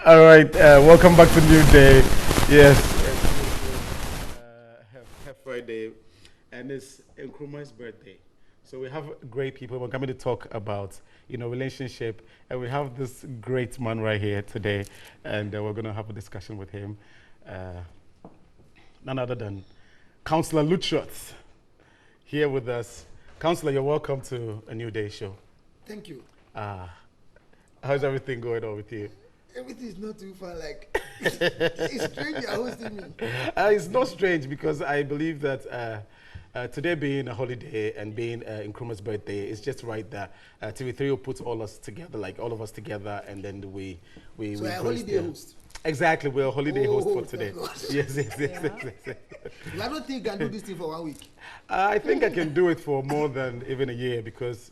All right, welcome back to New Day. Yes, Friday, and it's Nkrumah's birthday. So we have great people. We're coming to talk about, relationship, and we have this great man right here today, and we're going to have a discussion with him. None other than Counsellor Lutherodt here with us. Counsellor, you're welcome to a New Day show. Thank you. How's everything going on with you? Everything is not too far. Like it's strange you're hosting me. It's not strange because I believe that today being a holiday and being Nkrumah's birthday, it's just right that TV3 will put all us together, like all of us together, and then we. So a holiday host. Exactly, we're a holiday host for today. Yes. Well, I don't think you can do this thing for 1 week. I think I can do it for more than even a year because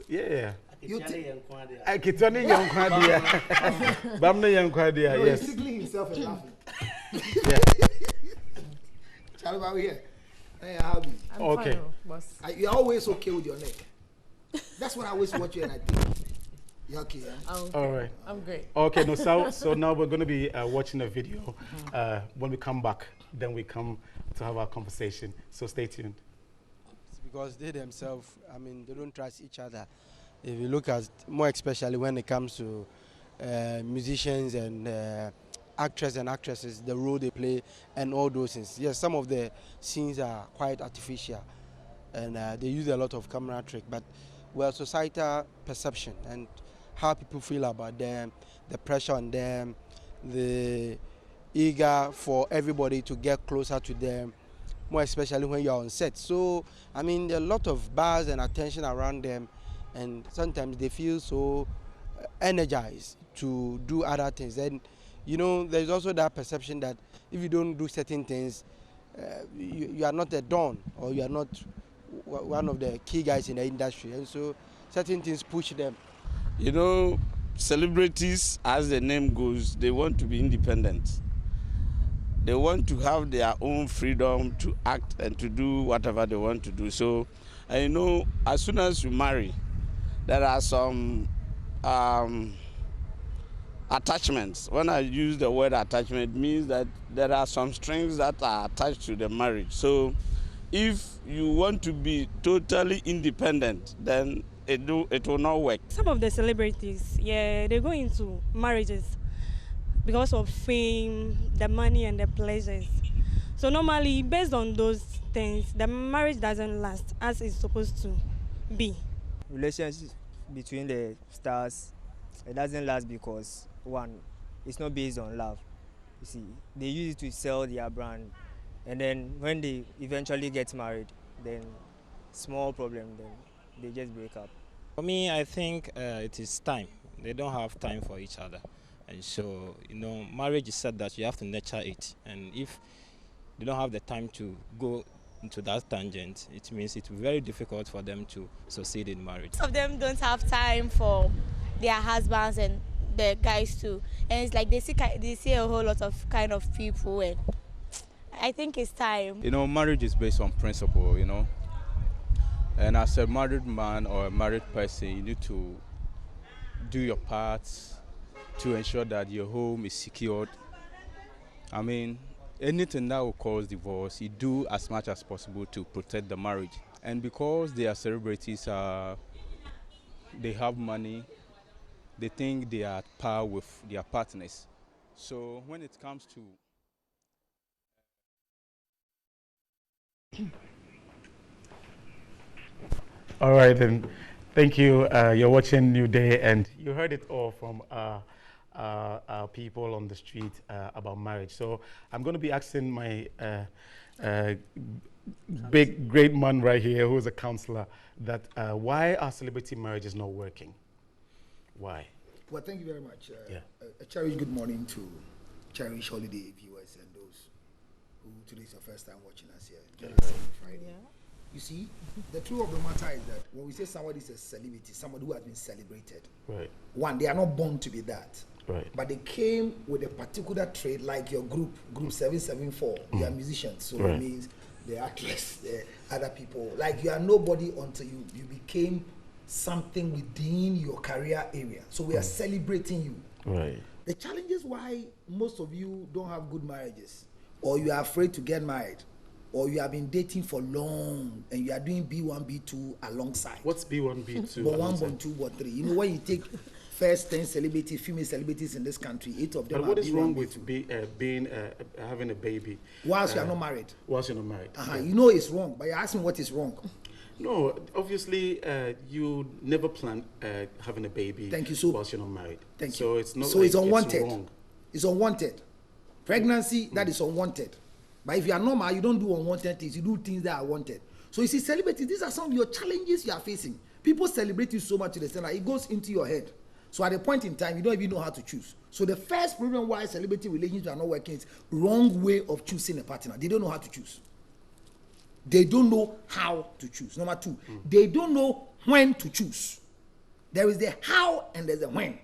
You I can turn in young Quadia. Bamna young Quadia, yes. He's tickling himself and laughing. Yeah. Charlie, over here. Hey, how are you? I'm Okay. fine, boss. You're always okay with your neck. That's when I always watch you and I think, you're okay, yeah? I'm okay. All right. I'm great. Okay, no, so now we're going to be watching a video. When we come back, then we come to have our conversation. So stay tuned. It's because they themselves, they don't trust each other. If you look at, more especially when it comes to musicians and actors and actresses, the role they play and all those things. Yes, some of the scenes are quite artificial and they use a lot of camera trick, but societal perception and how people feel about them, the pressure on them, the eager for everybody to get closer to them, more especially when you're on set. So, there are a lot of buzz and attention around them, and sometimes they feel so energized to do other things. And, there's also that perception that if you don't do certain things, you are not a don, or you are not one of the key guys in the industry. And so certain things push them. Celebrities, as the name goes, they want to be independent. They want to have their own freedom to act and to do whatever they want to do. So, as soon as you marry, there are some attachments. When I use the word attachment, it means that there are some strings that are attached to the marriage. So, if you want to be totally independent, then it will not work. Some of the celebrities, they go into marriages because of fame, the money and the pleasures. So normally, based on those things, the marriage doesn't last as it's supposed to be. Relations between the stars, it doesn't last because, one, it's not based on love. You see, they use it to sell their brand, and then when they eventually get married, then small problem, then they just break up. For me, I think it is time. They don't have time for each other. And so, marriage is said that you have to nurture it. And if they don't have the time to go into that tangent, it means it's very difficult for them to succeed in marriage. Some of them don't have time for their husbands and the guys too. And it's like they see a whole lot of kind of people, and I think it's time. Marriage is based on principle, And as a married man or a married person, you need to do your part to ensure that your home is secured. Anything that will cause divorce, you do as much as possible to protect the marriage. And because they are celebrities, they have money, they think they are at par with their partners. So when it comes to All right, then. Thank you. You're watching New Day, and you heard it all from people on the street about marriage. So I'm going to be asking my great man right here, who is a counselor, that why are celebrity marriages not working? Why? Well, thank you very much. A cherished good morning to cherished holiday viewers and those who today is your first time watching us here. Friday. Yeah. You see, the truth of the matter is that when we say somebody is a celebrity, somebody who has been celebrated, right? One, they are not born to be that. Right. But they came with a particular trade, like your group 774. They are musicians, so Right. it means the actress, the other people. Like you are nobody until you became something within your career area. So we are celebrating you. Right. The challenge is why most of you don't have good marriages, or you are afraid to get married, or you have been dating for long and you are doing B1, B2 alongside. What's B1, B2? B1, B2, B3. You know, when you take first 10 celebrities, female celebrities in this country, 8 of them but are what is B1, wrong B2. with having a baby? Whilst you are not married. Whilst you're not married. Yeah. You know it's wrong, but you're asking what is wrong. No, obviously, you never plan having a baby. Thank you. So whilst you're not married. Thank you. So it's not. So like it's unwanted. It's wrong. It's unwanted. Pregnancy, that is unwanted. But if you are normal, you don't do unwanted things. You do things that are wanted. So you see, celebrity, these are some of your challenges you are facing. People celebrate you so much to the extent that it goes into your head. So at a point in time, you don't even know how to choose. So the first problem why celebrity relationships are not working is wrong way of choosing a partner. They don't know how to choose. They don't know how to choose. Number 2, they don't know when to choose. There is the how and there's the when.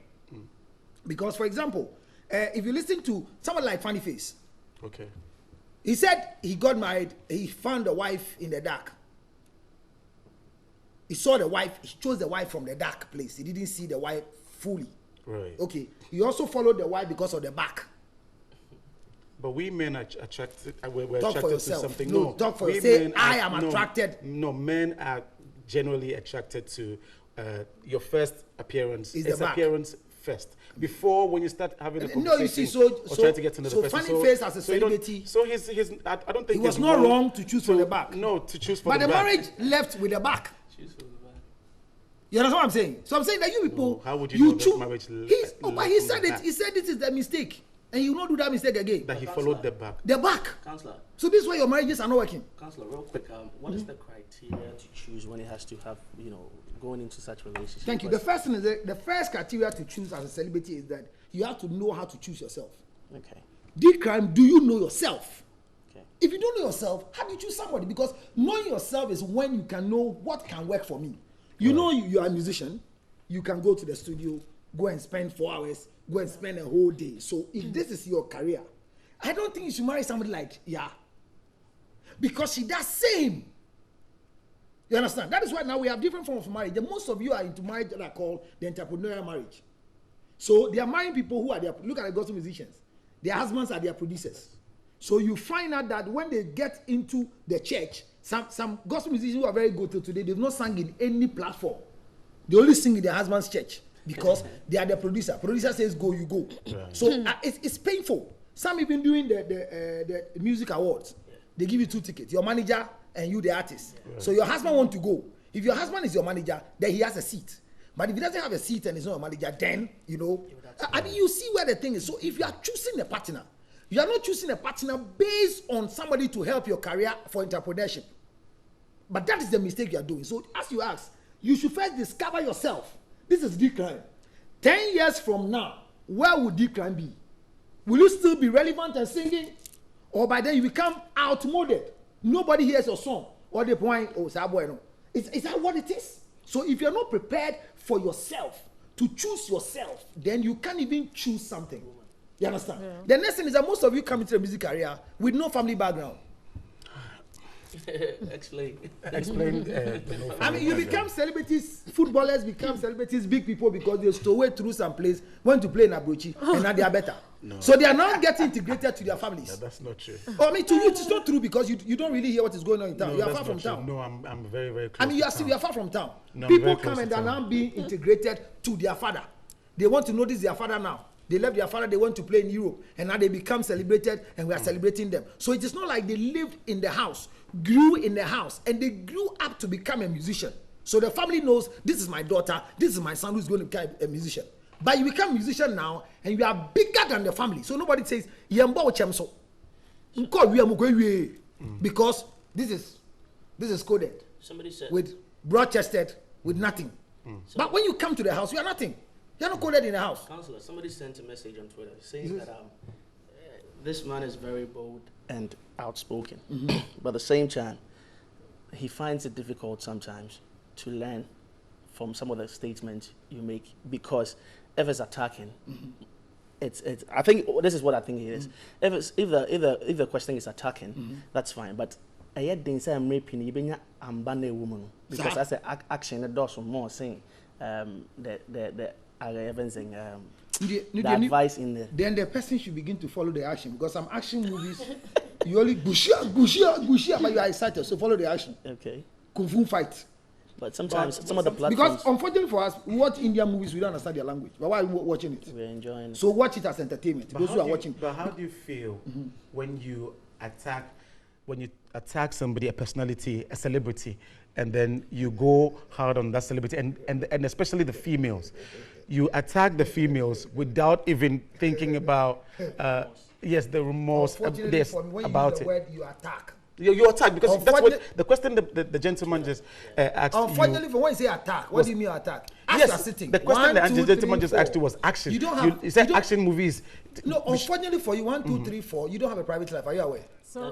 Because, for example, if you listen to someone like Funny Face, okay, he said he got married, he found the wife in the dark. He saw the wife, he chose the wife from the dark place. He didn't see the wife fully. Right. Okay. He also followed the wife because of the back. But we men are attracted. We're Talk for attracted to yourself. something. No, talk for yourself. Say, I am attracted. No, men are generally attracted to your first appearance. Is the back. Appearance first. Before when you start having a conversation. No, you see, so trying to get to know the person. Funny Face as a celebrity. So he's I don't think he was not wrong to choose from the back. No, to choose from the back. But the marriage left with the back. You understand what I'm saying? So I'm saying that you people, how would you know choose marriage? But he said it. He said this is the mistake, and you will not do that mistake again. That he followed the back. The back. Counsellor. So this is why your marriages are not working. Counsellor, real quick, what is the criteria to choose when it has to have, going into such relationships? Thank you. The first thing is the first criteria to choose as a celebrity is that you have to know how to choose yourself. Okay. Deep crime, do you know yourself? Okay. If you don't know yourself, how do you choose somebody? Because knowing yourself is when you can know what can work for me. You know you are a musician. You can go to the studio, go and spend 4 hours, go and spend a whole day. So if this is your career, I don't think you should marry somebody like because she does same. You understand? That is why now we have different forms of marriage. Most of you are into marriage that are called the entrepreneurial marriage. So they are marrying people who are look at the gospel musicians. Their husbands are their producers. So you find out that when they get into the church, some gospel musicians who are very good till today, they've not sung in any platform. They only sing in their husband's church because they are the producer. Producer says go, you go. Right. So it's painful. Some even doing the music awards, they give you 2 tickets. Your manager and you, the artist. Right. So your husband want to go. If your husband is your manager, then he has a seat. But if he doesn't have a seat and he's not a manager, then I mean, you see where the thing is. So if you are choosing a partner, you are not choosing a partner based on somebody to help your career for entrepreneurship. But that is the mistake you are doing. So as you ask, you should first discover yourself. This is deep crime. 10 years from now, where would deep crime be? Will you still be relevant and singing? Or by then you become outmoded? Nobody hears your song. Or the point, is that what it is? So if you're not prepared for yourself, to choose yourself, then you can't even choose something. You understand? Yeah. The next thing is that most of you come into the music career with no family background. Explain. I mean, you become celebrities, footballers become celebrities, big people because they stole away through some place, went to play in Abuchi, and now they are better. No. So they are not getting integrated to their families. No, that's not true. I mean, to you, it's not true because you don't really hear what is going on in town. No, you are far from town. No, I'm very, very close. I mean, you are far from town. No, people come and are now being integrated to their father. They want to notice their father now. They left their father, they went to play in Europe, and now they become celebrated, and we are celebrating them. So it is not like they lived in the house, grew in the house, and they grew up to become a musician. So the family knows, this is my daughter, this is my son who's going to become a musician. But you become a musician now, and you are bigger than the family. So nobody says, because this is coded. Somebody said, with broad-chested, with nothing. But when you come to the house, you are nothing. You're not coded in the house. Counsellor, somebody sent a message on Twitter saying that this man is very bold and outspoken. But at the same time, he finds it difficult sometimes to learn from some of the statements you make because if it's attacking, it's. I think this is what I think it is. If the question is attacking, that's fine. But I yet didn't say I'm raping you, I'm banning a woman because that's the action that does more saying the events the advice in there. Then the person should begin to follow the action, because some action movies, you only gushia, but you are excited, so follow the action. Okay. Kung fu fight. But sometimes some of the platforms. Because unfortunately for us, we watch Indian movies, we don't understand their language. But why are we watching it? We're enjoying it. So watch it as entertainment. Those who are watching. But how do you feel when you attack somebody, a personality, a celebrity, and then you go hard on that celebrity, and especially the females? You attack the females without even thinking about yes, the remorse Unfortunately for me, when about you use the it. word, you attack. You attack, because that's what the question the gentleman just asked Unfortunately, you. for when you say attack, what do you mean attack? As Yes, you are sitting. the question 1, 2, the gentleman 3, just 4. asked you was action. You don't have. You said action movies. No, unfortunately for you, 1, 2, 3, 4. You don't have a private life. Are you aware? So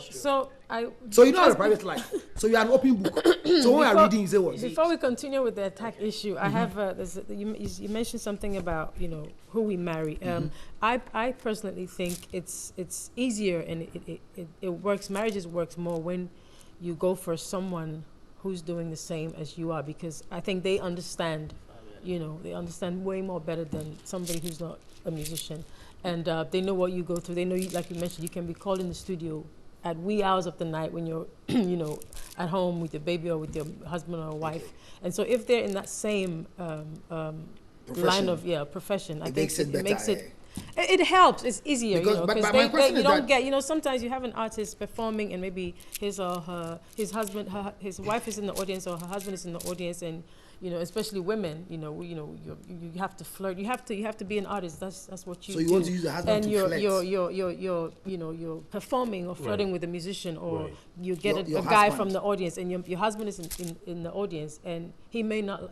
you don't have a private life. So you are an open book. So when you are reading, you say what? Before we continue with the attack issue, I have you mentioned something about who we marry. I personally think it's easier and it works. Marriages works more when you go for someone who's doing the same as you are, because I think they understand. They understand way more better than somebody who's not a musician, and they know what you go through. They know, like you mentioned, you can be called in the studio at wee hours of the night when you're, at home with your baby or with your husband or wife. And so if they're in that same line of profession, I think it makes it. It helps. It's easier, because you don't get. Sometimes you have an artist performing, and maybe his wife is in the audience, or her husband is in the audience, and especially women, you have to flirt. You have to be an artist. That's what you do. So you want to use the husband and to flirt. you're performing or flirting with a musician, or you get your a guy husband. from the audience, and your husband is in the audience, and he may not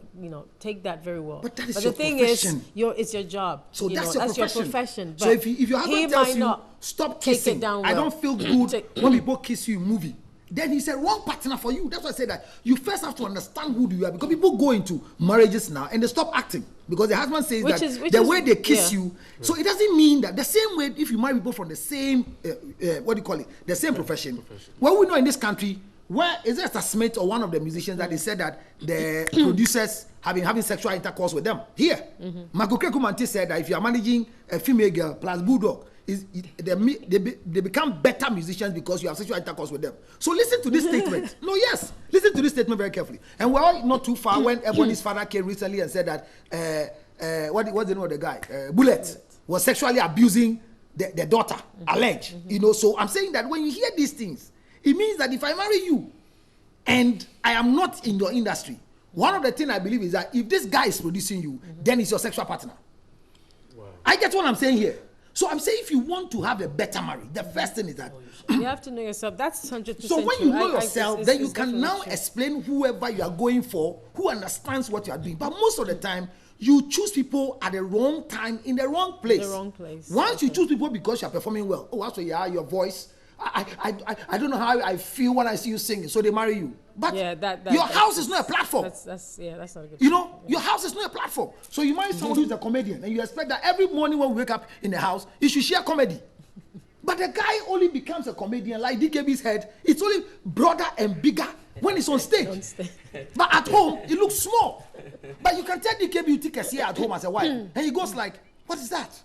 take that very well. But that is the your thing profession. is, it's your job. So that's your profession. But So if your he husband tells might you, not stop take it kissing, down I well. don't feel good when people kiss you in movie, then he's a wrong partner for you. That's why I say that you first have to understand who you are, because people go into marriages now and they stop acting because the husband says the way they kiss you. So it doesn't mean that the same way if you marry people from the same the same profession. Well, we know in this country, where is there a Smith or one of the musicians that they said that the producers have been having sexual intercourse with them here. Marco Krekumanti said that if you are managing a female girl plus bulldog, they become better musicians because you have sexual intercourse with them. So listen to this statement. Listen to this statement very carefully. And we're all not too far when Ebony's father came recently and said that what's the name of the guy? Bullet was sexually abusing the daughter, alleged. So I'm saying that when you hear these things, it means that if I marry you and I am not in your industry, one of the things I believe is that if this guy is producing you, then he's your sexual partner. Wow. I get what I'm saying here. So I'm saying if you want to have a better marriage, the first thing is that you have to know yourself. That's 100%. So when you know yourself, then you can now true. explain whoever you are going for, who understands what you are doing. But most of the time, you choose people at the wrong time in the wrong place. The wrong place. Once you choose people because you are performing well, also your voice. I don't know how I feel when I see you singing, so they marry you. But your house is not a platform. That's not a good. Your house is not a platform. So you marry someone who's a comedian, and you expect that every morning when we wake up in the house, you should share comedy. But the guy only becomes a comedian like DKB's head. It's only broader and bigger when it's on stage. But at home, it looks small. But you can tell DKB you take a seat at home as a wife, and he goes like, "What is that?"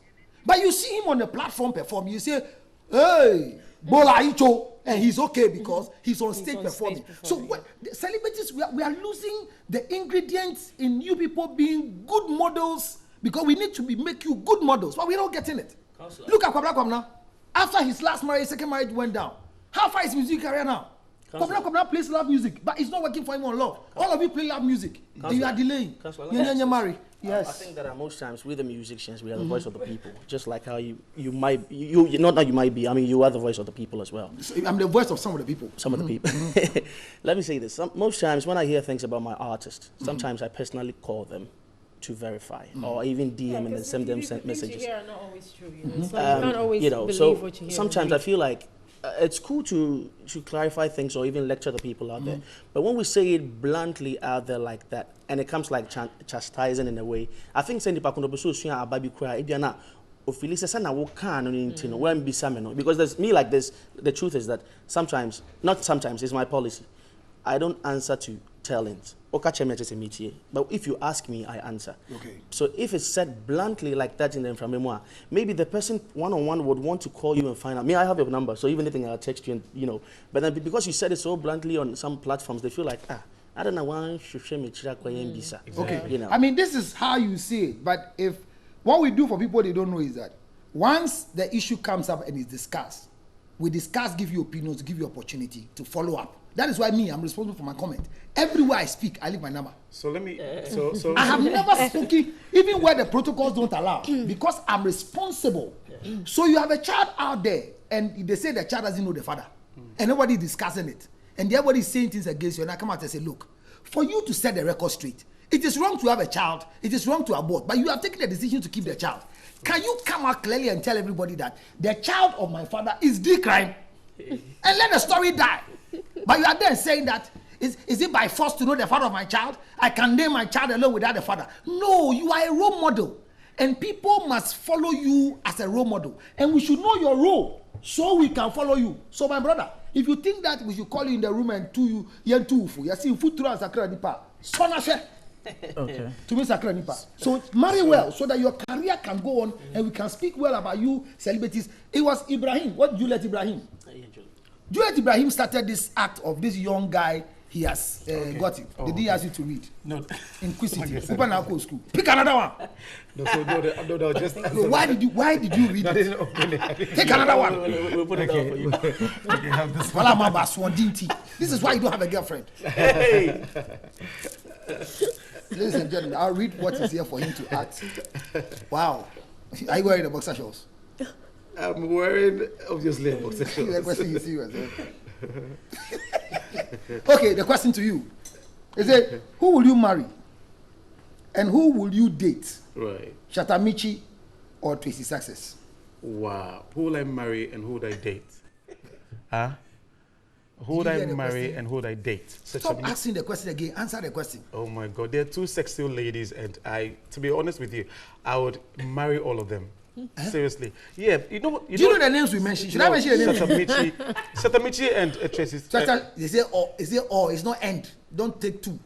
But you see him on the platform perform, you say, "Hey, Bola Icho," and he's okay because he's on stage performing. So the celebrities, we are losing the ingredients in you people being good models, because we need to make you good models, but we're not getting it. Counsellor. Look at Kwabena Kwabena. After his last marriage, second marriage went down. How far is his music career now? Kwabena plays love music, but it's not working for him on love. All of you play love music, and you are delaying. You're married. Yes. I think that most times with the musicians, we are the voice of the people. Just like how you might, not that you might be, I mean, you are the voice of the people as well. So I'm the voice of some of the people. Some of the people. Let me say this. Most times when I hear things about my artist, sometimes I personally call them to verify, or even DM and then send them messages. Things you hear are not always true, So you can't always believe what you hear. Sometimes I feel like it's cool to clarify things or even lecture the people out there. But when we say it bluntly out there like that, and it comes like chastising in a way, I think saying because there's me like this. The truth is that sometimes, not sometimes, it's my policy. I don't answer to talent. But if you ask me, I answer. Okay. So if it's said bluntly like that in the inframemoir, maybe the person one-on-one would want to call you and find out. I have your number, so even if I'll text you, and, you know. But then because you said it so bluntly on some platforms, they feel like, I don't know why should me Okay. You know. I mean, this is how you see it. But if what we do for people they don't know is that once the issue comes up and is discussed, we discuss, give you opinions, give you opportunity to follow up. That is why I'm responsible for my comment. Everywhere I speak, I leave my number. So let me. I have never spoken, even where the protocols don't allow, because I'm responsible. So you have a child out there, and they say the child doesn't know the father, and nobody discussing it, and everybody is saying things against you, and I come out and say, look, for you to set the record straight, it is wrong to have a child, it is wrong to abort, but you have taken the decision to keep the child. Can you come out clearly and tell everybody that the child of my father is the crime, and let the story die? But you are then saying that, is it by force to know the father of my child? I can name my child alone without the father. No, you are a role model. And people must follow you as a role model. And we should know your role so we can follow you. So my brother, if you think that we should call you in the room and you see food through Sakra Nipa, okay. To me Sakra Nipa. So marry well so that your career can go on and we can speak well about you, celebrities. It was Ibrahim. What Juliet Ibrahim? Juliet Ibrahim started this act of this young guy. He has got it. Did he ask you to read? No. Inquisitive. Open our school. Pick another one. No, just. No, why did you read it? Take another one. We'll put it down for you. Okay, have this one. This is why you don't have a girlfriend. Hey. Ladies and gentlemen, I'll read what is here for him to act. Wow. Are you wearing the boxer shorts? I'm wearing, obviously, a boxer shorts. The question is serious. Okay, the question to you is it, who will you marry and who will you date? Right. Shatamichi or Tracy Success? Wow. Who will I marry and who would I date? Huh? Who would I marry and who would I date? Stop asking the question again. Answer the question. Oh my God. There are two sexy ladies, and to be honest with you, I would marry all of them. Seriously. Yeah. You know what? Do you know the names we mentioned? Should I mention the names? Shatamichi and Tracy. They say or. It's not end. Don't take two.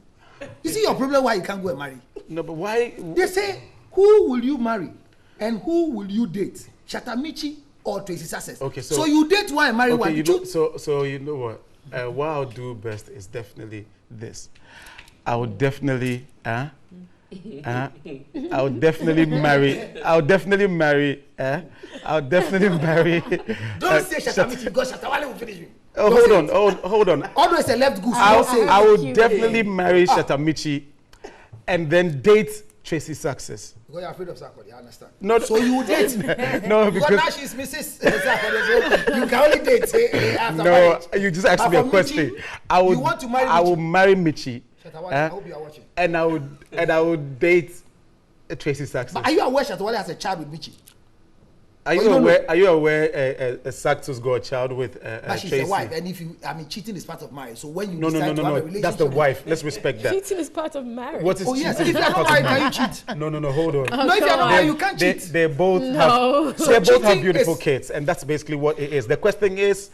You see your problem why you can't go and marry? No, but why? They say, who will you marry and who will you date? Shatamichi or Tracy Success? Okay, so you date one and marry one. You know, so you know what? What I'll do best is definitely this. I would definitely, I would definitely marry. Don't say Shatamichi because Shatawale will finish you. Hold on. Always a left goose. I would definitely marry Shatamichi and then date Tracy Success. Because you're afraid of Sarkodie, I understand. No, so you would date? No, because now she's Mrs. Sarkodie, so you can only date after marriage. You just asked me a question. Michi, you want to marry Michi? I will marry Michi. Shatawale, I hope you are watching. And I would date Tracy Success. But are you aware Shatawale has a child with Michi? Are you aware Success got a child with but she's Tracy? a wife, and cheating is part of marriage. So when you No, decide to have a relationship, that's the wife. Let's respect that. Cheating is part of marriage. What is cheating? Yes, if you're not married, can you cheat? No, hold on. No, if you're not married, you can't cheat. They both have beautiful kids, and that's basically what it is. The question is,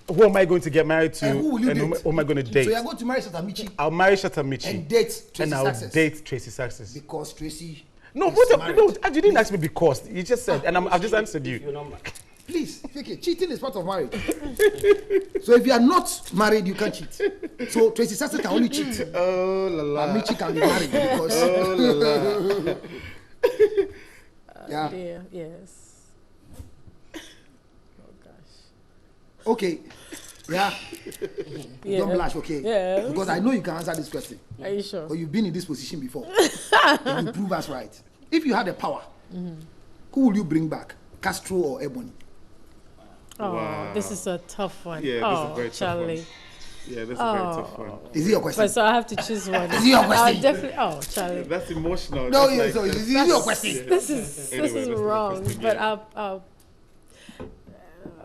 who am I going to get married to? And who will you date? Who am I going to date? So you're going to marry Shatamichi? I'll marry Shatamichi. And date Tracy Success? I'll date Tracy Success. Because Tracy... No, you didn't ask me because. You just said, and I've just answered you. Please, okay, cheating is part of marriage. So if you are not married, you can't cheat. So Tracy Success can only cheat. Oh, la la. And Michi can be married because... Oh, la la. Yeah. Dear, yes. Oh, gosh. Okay. Yeah. Don't blush, okay? Yeah. Because I know you can answer this question. Are you sure? But you've been in this position before. And you prove us right. If you had the power, who will you bring back? Castro or Ebony? Oh, wow. This is a tough one. Yeah, this is a very tough Charlie. one. Yeah, that's a very tough one. Is it your question? But so I have to choose one. Is it your question? Definitely. Charlie. That's emotional. No, that's yeah, so is it your question? This is wrong. But I'll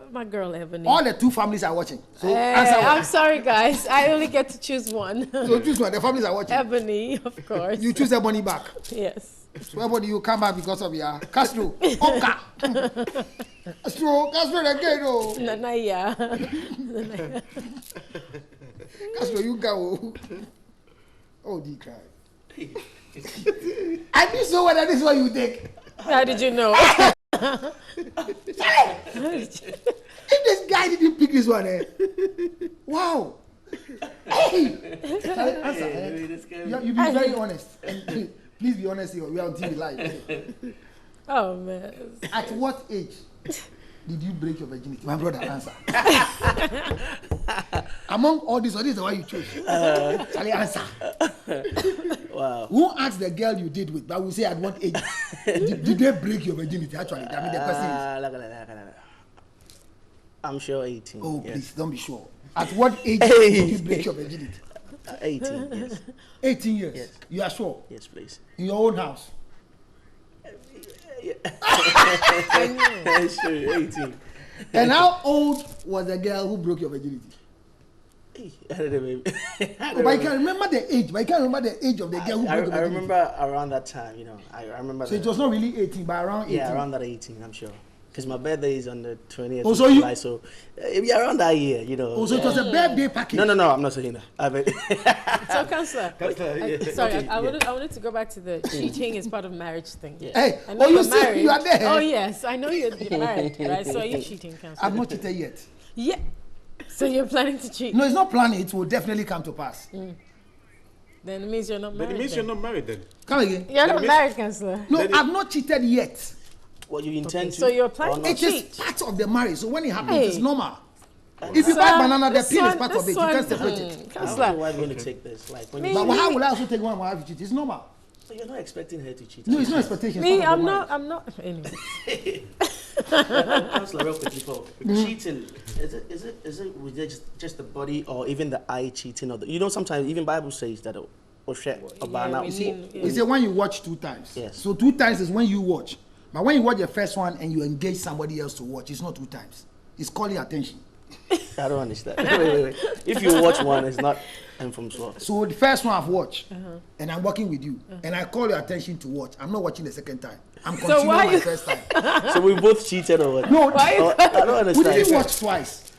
my girl Ebony. All the two families are watching. So answer one. I'm sorry, guys. I only get to choose one. So choose one. The families are watching. Ebony, of course. You choose Ebony back. Yes. So Ebony, you come back because of your Castro. Oka. Castro again, no. Nanaya. Castro, you go. Oh, D cry. I knew so well that this is what you take. How did you know? If this guy didn't pick this one, wow. Hey, answer. You've been very honest. And please be honest here. We are on TV live. Oh man. At what age did you break your virginity? My brother, answer. Among all these, what is the one you chose? Charlie, answer. Wow. Who asked the girl you did with? But we say at what age did they break your virginity? Actually, I mean the question is. I'm sure 18. Oh, yes. please don't be sure. At what age did you break your virginity? 18. Yes. 18 years. Yes. You are sure? Yes, please. In your own house. That's true. 18. And how old was the girl who broke your virginity? I don't know, maybe. But you can remember the age. But you can't remember the age of the girl who broke your virginity. I remember around that time, you know. I remember. So it was not really 18, but around 18. Yeah, around that 18, I'm sure. Because my birthday is on the 20th Oh, of so July, so yeah, around that year, you know. Oh, so it was a birthday package. No, I'm not saying that. So, Counsellor, sorry, I wanted to go back to the cheating as part of marriage thing. Yeah. Hey, I know you you're said married. you are there. Oh yes, I know you're married, right? So are you cheating, Counsellor? I've not cheated yet. Yeah. So you're planning to cheat? No, it's not planning. It will definitely come to pass. Then it means you're not married. Then it means you're not married then. Come again. You're not married, Counsellor. No, I've not cheated yet. What you intend to? So you're planning to It is cheat? part of the marriage. So when it happens, Hey. it's normal. If you buy banana, the peel is part of it. You can't separate it. I don't know Counsellor, why I'm going to take this. Like, when Me- you, But how will I also take one wife to cheat? It's normal. so you're not expecting her to cheat. No, it's not expectation. me, it's part of I'm the not. marriage. I'm not. Anyway. Counsellor, real quickly, for cheating, is it with just the body or even the eye cheating? Or you know, sometimes even Bible says that. we mean, We say when you watch 2 times. Yes. So 2 times is when you watch. But when you watch the first one and you engage somebody else to watch, it's not 2 times. It's calling attention. I don't understand. Wait. If you watch one, it's not from sword. So the first one I've watched, and I'm working with you, and I call your attention to watch. I'm not watching the second time. I'm continuing why my you- first time. So we both cheated or what? No, I don't we understand. didn't watch twice.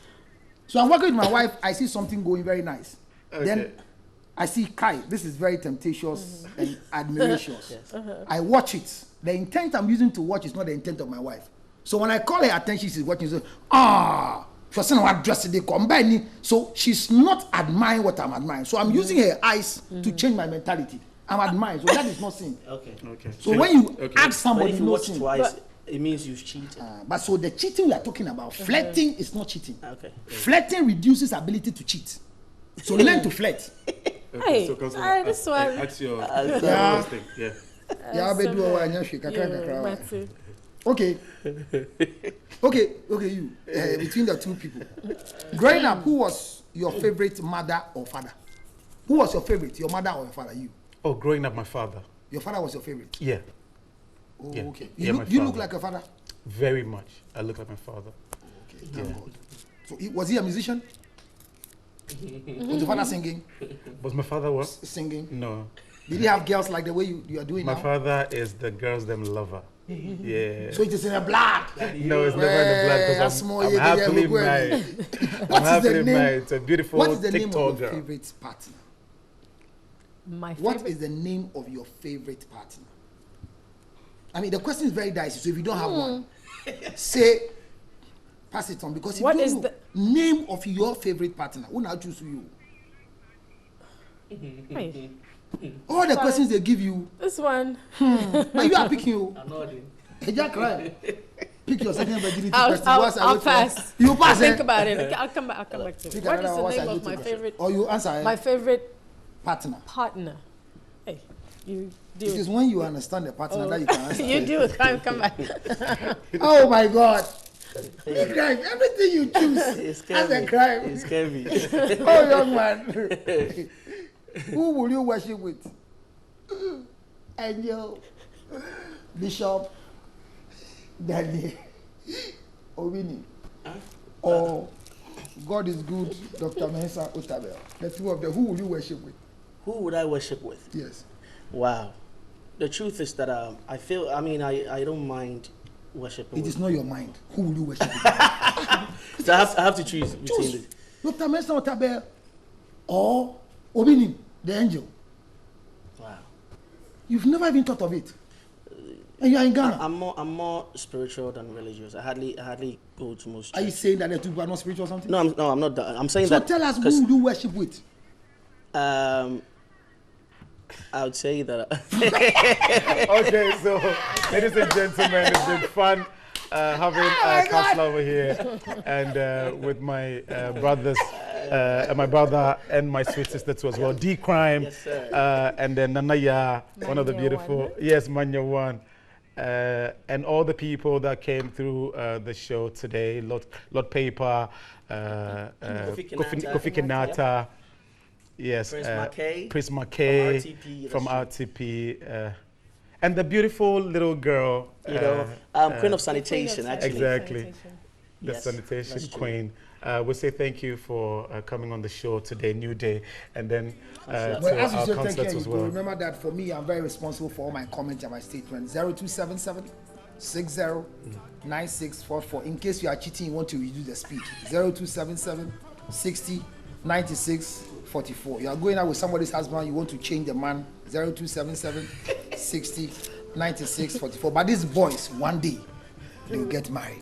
So I'm working with my wife. I see something going very nice. Then I see Kai. This is very temptatious and admiracious. Yes. I watch it. The intent I'm using to watch is not the intent of my wife. So when I call her attention, she's watching. So, she was saying what dress they combine. So she's not admiring what I'm admiring. So I'm using her eyes to change my mentality. I'm admiring. So that is not sin. Okay. So when you ask But somebody, if you no watch sin. twice, it means you've cheated. But so the cheating we are talking about, flirting is not cheating. Okay. Flirting reduces ability to cheat. So learn to flirt. Hey, so Counsellor, this one. that's your Yeah. thing. Yeah. Yeah, so baby, bad. kakra. Matthew. Okay, you. Between the 2 people, growing up, who was your favorite mother or father? Who was your favorite, your mother or your father? You. Oh, growing up, my father. Your father was your favorite. Yeah. Oh, Yeah. okay. Yeah, You, my look, you look father. like your father. Very much. I look like my father. Okay, thank God. So was he a musician? Was your father singing? Was my father what? Singing. No. Did he have girls like the way you are doing My now? father is the girls them lover. Yeah. So it is in the blood. No, it's never in the blood That's because more I'm you can happily ever married. What I'm is the happily name- married to a beautiful What is the name of TikTok your girl. favorite partner? My What favorite. is the name of your favorite partner? I mean, the question is very dicey. So if you don't have one, say, pass it on. Because if What you is don't know, name of your favorite partner, who now choose you? Hey, All the questions they give you, this one. but you are picking you. I'm nodding. Hey, Jack, right? Pick your second virginity I'll question. Once I I'll wait for- pass. You pass. I'll think eh? about it. I'll come back to it. Pick What is another the once I name do of my two favorite? Or you answer. eh? My favorite Partner. partner. Hey, you do. It is when you understand the partner that you can answer. You do. Come back. Oh my God. It's crime. Everything you choose It's as a scary. crime. It's scary. Oh, young man. Who will you worship with? Angel, Bishop, Daddy, Owini, or God is good, Dr. Mensa Otabel. The 2 of them, who will you worship with? Who would I worship with? Yes. Wow. The truth is that I feel, I don't mind worshiping It with. is not your mind. Who will you worship with? So I have to choose between Choose Dr. Mensa Otabel or Owini, the angel. You've never even thought of it. And you're in Ghana. I'm more spiritual than religious. I hardly go to most. Are you saying that the two people are not spiritual or something? No, I'm not. I'm saying so that. So tell us who you worship with. I would say that. Okay, so ladies and gentlemen, it's been fun having Counsellor over here, and with my brothers, my brother and my sweet sister too as well. D Crime, yes, sir. And then Nanaya, one of the beautiful, Manya One. And all the people that came through the show today, Lord Paper, Kofi Kenata, yes, Prince McKay from RTP, and the beautiful little girl, Queen of Sanitation, actually. Exactly, the sanitation queen. We say thank you for coming on the show today, new day, and then to as you our say, concerts as well. Remember that for me, I'm very responsible for all my comments and my statements. 0277 609644. In case you are cheating, you want to reduce the speed. 0277 60 96 44. You are going out with somebody's husband, you want to change the man. 0277 60 96 44. But these boys, one day, they will get married.